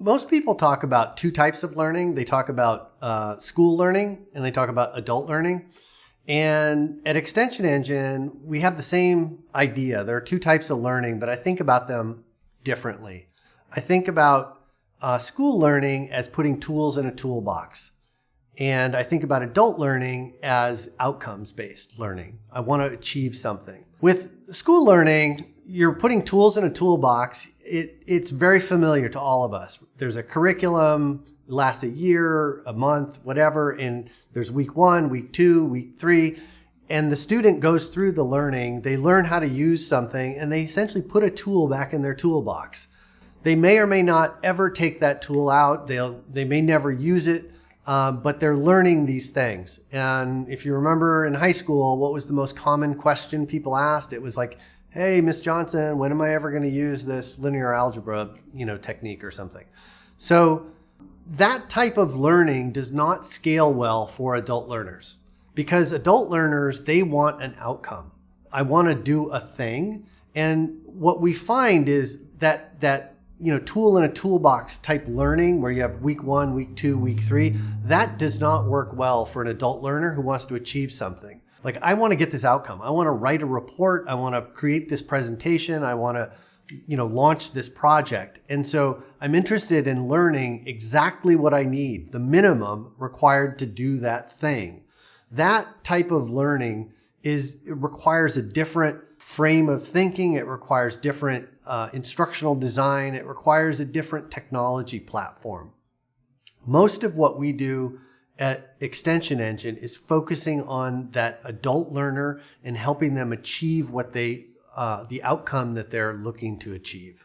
Most people talk about two types of learning. They talk about school learning and they talk about adult learning. And at Extension Engine, we have the same idea. There are two types of learning, but I think about them differently. I think about school learning as putting tools in a toolbox. And I think about adult learning as outcomes-based learning. I want to achieve something. With school learning, you're putting tools in a toolbox. It's very familiar to all of us. There's a curriculum, it lasts a year, a month, whatever, and there's week 1, week 2, week 3, and the student goes through the learning. They learn how to use something, and they essentially put a tool back in their toolbox. They may or may not ever take that tool out. They may never use it, but they're learning these things. And if you remember in high school, what was the most common question people asked? It was like, hey, Miss Johnson, when am I ever going to use this linear algebra, technique or something? So that type of learning does not scale well for adult learners, because adult learners, they want an outcome. I want to do a thing. And what we find is that tool in a toolbox type learning where you have week 1, week 2, week 3, that does not work well for an adult learner who wants to achieve something. Like, I want to get this outcome. I want to write a report. I want to create this presentation. I want to, launch this project. And so I'm interested in learning exactly what I need, the minimum required to do that thing. That type of learning it requires a different frame of thinking. It requires different instructional design. It requires a different technology platform. Most of what we do at Extension Engine is focusing on that adult learner and helping them achieve what the outcome that they're looking to achieve.